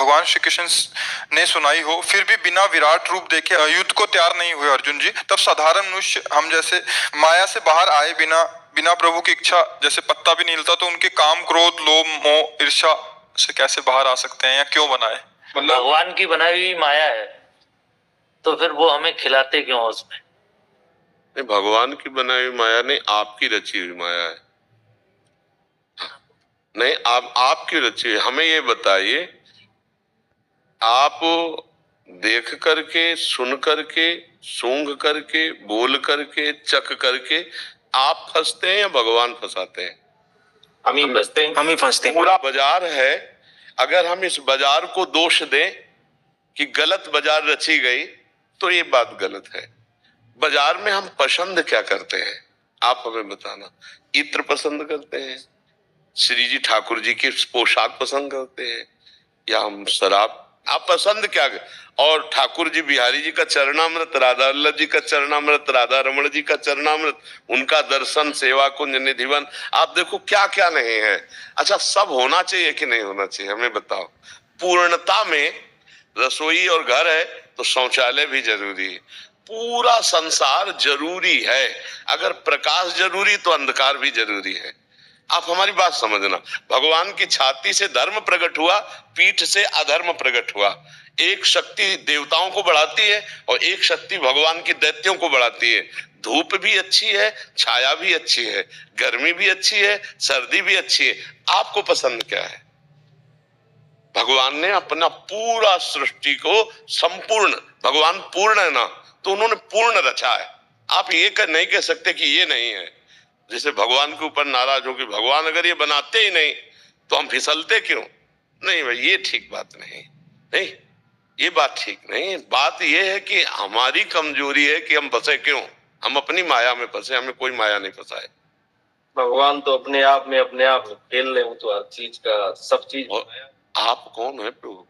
भगवान श्री कृष्ण ने सुनाई हो, फिर भी बिना विराट रूप देखे युद्ध को तैयार नहीं हुए अर्जुन जी, तब साधारण मनुष्य हम जैसे माया से बाहर आए बिना बिना प्रभु की इच्छा जैसे पत्ता भी नहीं हिलता, तो उनके काम, क्रोध, लोभ, मोह, ईर्ष्या से कैसे बाहर आ सकते हैं, या क्यों बनाए? मतलब भगवान की बनाई हुई माया है, तो फिर वो हमें खिलाते क्यों उसमें? नहीं, भगवान की बनाई हुई माया नहीं, आपकी रची हुई माया है। नहीं, आपकी रची हुई। हमें ये बताइए, आप देख करके, सुन करके, सूंघ करके, बोल करके, चख करके आप फंसते हैं या भगवान फंसाते हैं? हम ही फंसते हैं। हम ही फंसते हैं। पूरा बाजार है, अगर हम इस बाजार को दोष दें कि गलत बाजार रची गई, तो ये बात गलत है। बाजार में हम पसंद क्या करते हैं, आप हमें बताना। इत्र पसंद करते हैं, श्री जी ठाकुर जी की पोशाक पसंद करते हैं, या हम शराब? आप पसंद क्या? और ठाकुर जी बिहारी जी का चरणामृत, राधा वल्लभ जी का चरणामृत, राधा रमण जी का चरणामृत, उनका दर्शन, सेवा कुंज, निधिवन, आप देखो क्या क्या नहीं है। अच्छा, सब होना चाहिए कि नहीं होना चाहिए, हमें बताओ। पूर्णता में रसोई और घर है तो शौचालय भी जरूरी है, पूरा संसार जरूरी है। अगर प्रकाश जरूरी तो अंधकार भी जरूरी है। आप हमारी बात समझना, भगवान की छाती से धर्म प्रकट हुआ, पीठ से अधर्म प्रकट हुआ। एक शक्ति देवताओं को बढ़ाती है और एक शक्ति भगवान की दैत्यों को बढ़ाती है। धूप भी अच्छी है, छाया भी अच्छी है, गर्मी भी अच्छी है, सर्दी भी अच्छी है। आपको पसंद क्या है? भगवान ने अपना पूरा सृष्टि को संपूर्ण, भगवान पूर्ण है ना, तो उन्होंने पूर्ण रचा है। आप ये नहीं कह सकते कि ये नहीं है। जैसे भगवान के ऊपर नाराज हो कि भगवान अगर ये बनाते ही नहीं तो हम फिसलते क्यों? नहीं भाई, ये ठीक बात नहीं। नहीं, ये बात ठीक नहीं। बात ये है कि हमारी कमजोरी है कि हम फंसे क्यों, हम अपनी माया में फंसे, हमें कोई माया नहीं फंसाए। भगवान तो अपने आप में खेल रहे हो, तो हर चीज का, सब चीज। आप कौन है प्रभु?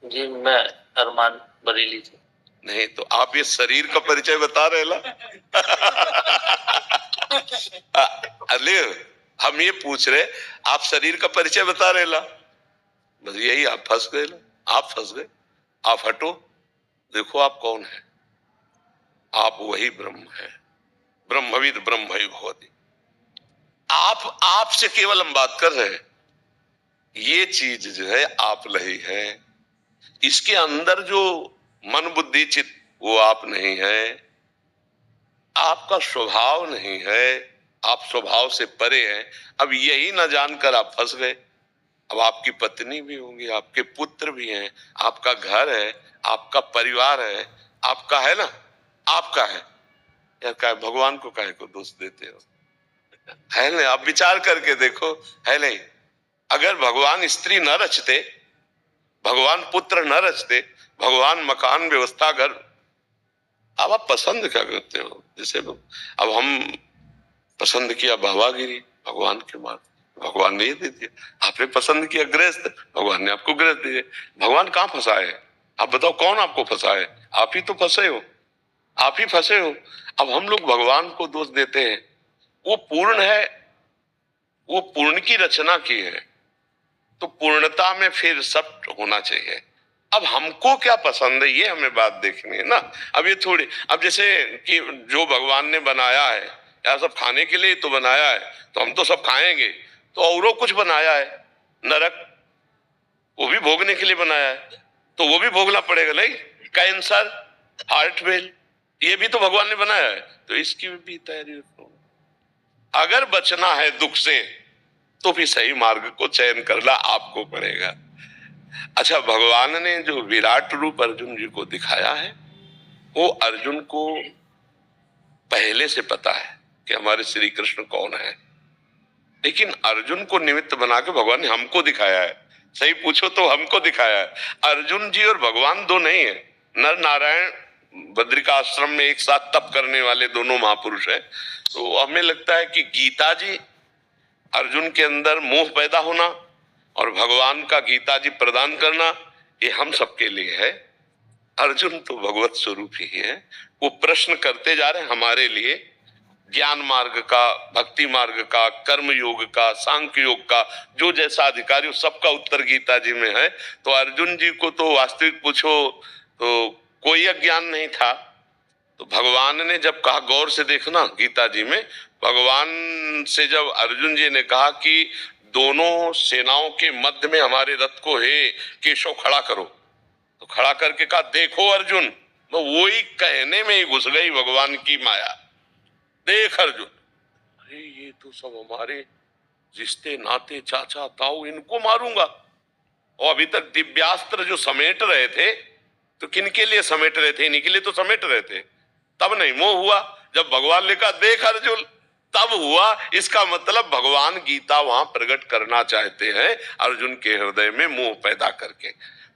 जी, मैं अरमान बरेली से। नहीं, तो आप ये शरीर का परिचय बता रहे ला? अरे हम ये पूछ रहे, आप शरीर का परिचय बता रहे ला? बस यही, आप फंस गए ला, आप फंस गए। आप हटो, देखो आप कौन है। आप वही ब्रह्म है, ब्रह्मविद ब्रह्म भवति। आपसे केवल हम बात कर रहे हैं। ये चीज जो है आप लही है, इसके अंदर जो मन बुद्धि चित्त, वो आप नहीं है, आपका स्वभाव नहीं है, आप स्वभाव से परे हैं। अब यही ना जानकर आप फंस गए। अब आपकी पत्नी भी होंगी, आपके पुत्र भी हैं, आपका घर है, आपका परिवार है, आपका है ना, आपका है यार। क्या भगवान को काहे को दोष देते हो? है नहीं, आप विचार करके देखो, है नहीं। अगर भगवान स्त्री न रचते, भगवान पुत्र न रचते, भगवान मकान व्यवस्था घर, अब आप पसंद क्या करते हो? जैसे अब हम पसंद किया भावागिरी, भगवान के मार्ग, भगवान ने ये दे दिया। आपने पसंद किया गृहस्थ, भगवान ने आपको गृहस्थ दिए। भगवान कहाँ फंसाए? आप बताओ, कौन आपको फंसाए? आप ही तो फंसे हो, आप ही फंसे हो। अब हम लोग भगवान को दोष देते हैं। वो पूर्ण है, वो पूर्ण की रचना की है, तो पूर्णता में फिर सब होना चाहिए। अब हमको क्या पसंद है, ये हमें बात देखनी है ना। अब ये थोड़ी, अब जैसे कि जो भगवान ने बनाया है, या सब खाने के लिए तो बनाया है, तो हम तो सब खाएंगे, तो औरों कुछ बनाया है, नरक, वो भी भोगने के लिए बनाया है, तो वो भी भोगना पड़ेगा। नहीं, कैंसर, हार्ट फेल, ये भी तो भगवान ने बनाया है, तो इसकी भी तैयारी रखो। अगर बचना है दुख से, तो भी सही मार्ग को चयन करना आपको पड़ेगा। अच्छा, भगवान ने जो विराट रूप अर्जुन जी को दिखाया है, वो अर्जुन को पहले से पता है कि हमारे श्री कृष्ण कौन है, लेकिन अर्जुन को निमित्त बना के भगवान ने हमको दिखाया है। सही पूछो तो हमको दिखाया है। अर्जुन जी और भगवान दो नहीं है, नर नारायण बद्रिकाश्रम में एक साथ तप करने वाले दोनों महापुरुष हैं। तो हमें लगता है कि गीता जी, अर्जुन के अंदर मोह पैदा होना और भगवान का गीता जी प्रदान करना, ये हम सबके लिए है। अर्जुन तो भगवत स्वरूप ही है। वो प्रश्न करते जा रहे हैं हमारे लिए, ज्ञान मार्ग का, भक्ति मार्ग का, कर्म योग का, सांख्य योग का, जो जैसा अधिकारी हो सबका उत्तर गीता जी में है। तो अर्जुन जी को तो वास्तविक पूछो तो कोई अज्ञान नहीं था। तो भगवान ने जब कहा, गौर से देखना गीता जी में, भगवान से जब अर्जुन जी ने कहा कि दोनों सेनाओं के मध्य में हमारे रथ को हे केशव खड़ा करो, तो खड़ा करके कहा देखो अर्जुन, तो वही कहने में ही घुस गई भगवान की माया। देख अर्जुन, अरे ये तो सब हमारे रिश्ते नाते चाचा ताऊ, इनको मारूंगा। और अभी तक दिव्यास्त्र जो समेट रहे थे, तो किनके लिए समेट रहे थे? इन्हीं के लिए तो समेट रहे थे। तब नहीं मोह हुआ, जब भगवान ने कहा देख अर्जुन, तब हुआ। इसका मतलब भगवान गीता वहां प्रकट करना चाहते हैं अर्जुन के हृदय में मोह पैदा करके।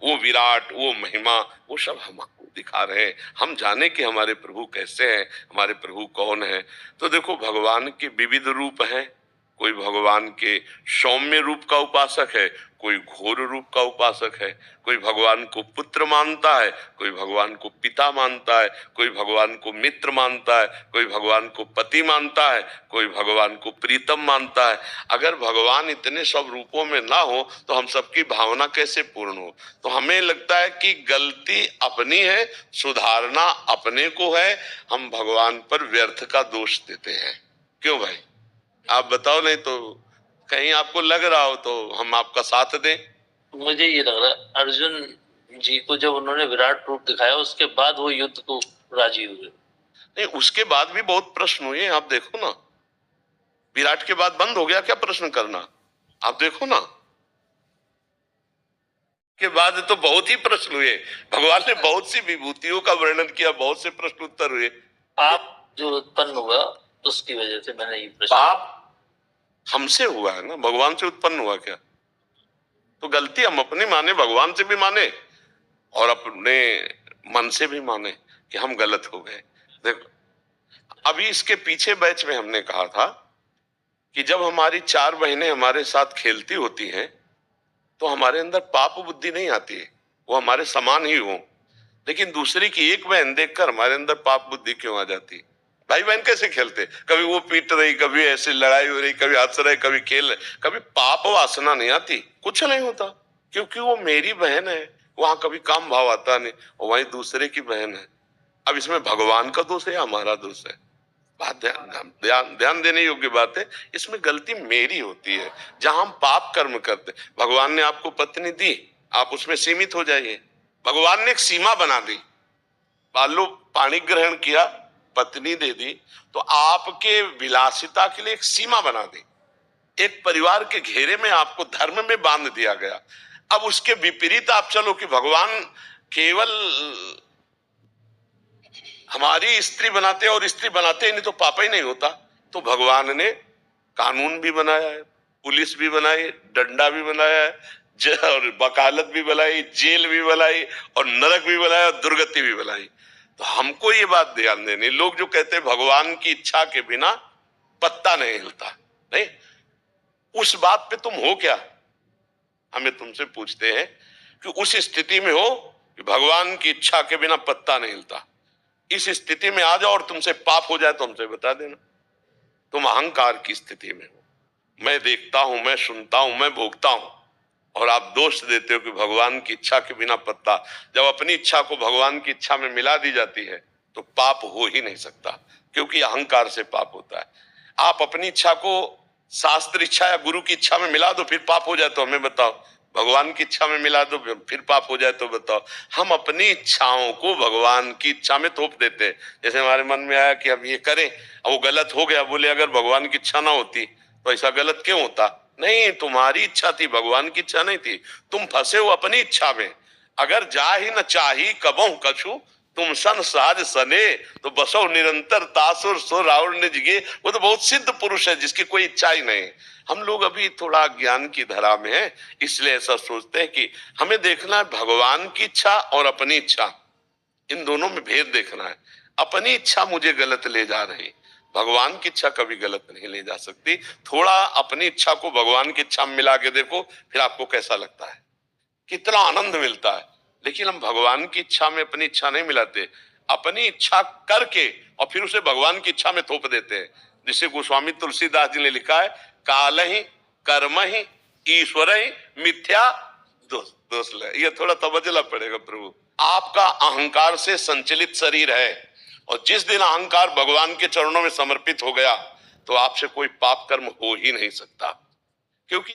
वो विराट, वो महिमा, वो सब हमको दिखा रहे हैं। हम जाने कि हमारे प्रभु कैसे हैं, हमारे प्रभु कौन है। तो देखो भगवान के विविध रूप हैं। कोई भगवान के सौम्य रूप का उपासक है, कोई घोर रूप का उपासक है, कोई भगवान को पुत्र मानता है, कोई भगवान को पिता मानता है, कोई भगवान को मित्र मानता है, कोई भगवान को पति मानता है, कोई भगवान को प्रीतम मानता है। अगर भगवान इतने सब रूपों में ना हो तो हम सबकी भावना कैसे पूर्ण हो? तो हमें लगता है कि गलती अपनी है, सुधारना अपने को है। हम भगवान पर व्यर्थ का दोष देते हैं। क्यों भाई, आप बताओ, नहीं तो कहीं आपको लग रहा हो तो हम आपका साथ दें। मुझे ये लग रहा है अर्जुन जी को जब उन्होंने विराट रूप दिखाया उसके बाद वो युद्ध को राजी हुए। नहीं, उसके बाद भी बहुत प्रश्न हुए। आप देखो ना, विराट के बाद बंद हो गया क्या प्रश्न करना? आप देखो ना, के बाद तो बहुत ही प्रश्न हुए। भगवान ने बहुत सी विभूतियों का वर्णन किया, बहुत से प्रश्न उत्तर हुए। पाप जो उत्पन्न हुआ उसकी वजह से मैंने ये प्रश्न। पाप हमसे हुआ है ना, भगवान से उत्पन्न हुआ क्या? तो गलती हम अपनी माने, भगवान से भी माने और अपने मन से भी माने कि हम गलत हो गए। देखो, अभी इसके पीछे बैच में हमने कहा था कि जब हमारी 4 बहनें हमारे साथ खेलती होती हैं तो हमारे अंदर पाप बुद्धि नहीं आती है, वो हमारे समान ही हो। लेकिन दूसरी की एक बहन देखकर हमारे अंदर पाप बुद्धि क्यों आ जाती? भाई बहन कैसे खेलते, कभी वो पीट रही, कभी ऐसे लड़ाई हो रही, कभी हंस रहे, कभी खेल रहे, कभी पाप वासना नहीं आती, कुछ नहीं होता, क्योंकि वो मेरी बहन है। वहां कभी काम भाव आता नहीं, और वही दूसरे की बहन है। अब इसमें भगवान का दोष है या हमारा दोष है? बात ध्यान देने योग्य बात है। इसमें गलती मेरी होती है जहां हम पाप कर्म करते। भगवान ने आपको पत्नी दी, आप उसमें सीमित हो जाइए। भगवान ने एक सीमा बना दी, मान लो पानी ग्रहण किया, पत्नी दे दी, तो आपके विलासिता के लिए एक सीमा बना दी। एक परिवार के घेरे में आपको धर्म में बांध दिया गया। अब उसके विपरीत आप चलो कि भगवान केवल हमारी स्त्री बनाते और स्त्री बनाते ही नहीं तो पाप ही नहीं होता। तो भगवान ने कानून भी बनाया है, पुलिस भी बनाई, डंडा भी बनाया है, और वकालत भी बनाई, जेल भी बनाई, और नरक भी बनाया, और दुर्गति भी बनाई। तो हमको ये बात ध्यान देनी, लोग जो कहते हैं भगवान की इच्छा के बिना पत्ता नहीं हिलता, नहीं, उस बात पे तुम हो क्या? हमें तुमसे पूछते हैं कि उस स्थिति में हो कि भगवान की इच्छा के बिना पत्ता नहीं हिलता। इस स्थिति में आ जाओ और तुमसे पाप हो जाए तो हमसे बता देना। तुम अहंकार की स्थिति में हो, मैं देखता हूं, मैं सुनता हूं, मैं भोगता हूं, और आप दोष देते हो कि भगवान की इच्छा के बिना पत्ता। जब अपनी इच्छा को भगवान की इच्छा में मिला दी जाती है तो पाप हो ही नहीं सकता, क्योंकि अहंकार से पाप होता है। आप अपनी इच्छा को शास्त्र इच्छा या गुरु की इच्छा में मिला दो, फिर पाप हो जाए तो हमें बताओ। भगवान की इच्छा में मिला दो, फिर पाप हो जाए तो बताओ। हम अपनी इच्छाओं को भगवान की इच्छा में थोप देते हैं। जैसे हमारे मन में आया कि हम ये करें, अब वो गलत हो गया, बोले अगर भगवान की इच्छा ना होती तो ऐसा गलत क्यों होता? नहीं, तुम्हारी इच्छा थी, भगवान की इच्छा नहीं थी। तुम फंसे हो अपनी इच्छा में। अगर जा ही न चाही कबहु कछु, तुम सन साज सने, तो बसो निरंतर तासुर सो रावण ने जिगे। वो तो बहुत सिद्ध पुरुष है जिसकी कोई इच्छा ही नहीं। हम लोग अभी थोड़ा ज्ञान की धारा में हैं, इसलिए ऐसा सोचते हैं कि हमें देखना है भगवान की इच्छा और अपनी इच्छा, इन दोनों में भेद देखना है। अपनी इच्छा मुझे गलत ले जा रही, भगवान की इच्छा कभी गलत नहीं ले जा सकती। थोड़ा अपनी इच्छा को भगवान की इच्छा में मिला के देखो, फिर आपको कैसा लगता है, कितना आनंद मिलता है। लेकिन हम भगवान की इच्छा में अपनी इच्छा नहीं मिलाते। अपनी इच्छा करके और फिर उसे भगवान की इच्छा में थोप देते हैं, जिसे गोस्वामी तुलसीदास जी ने लिखा है, काल ही कर्म ही ईश्वर ही मिथ्या दोष ले। ये थोड़ा तवज्जो पड़ेगा प्रभु। आपका अहंकार से संचलित शरीर है, और जिस दिन अहंकार भगवान के चरणों में समर्पित हो गया तो आपसे कोई पाप कर्म हो ही नहीं सकता, क्योंकि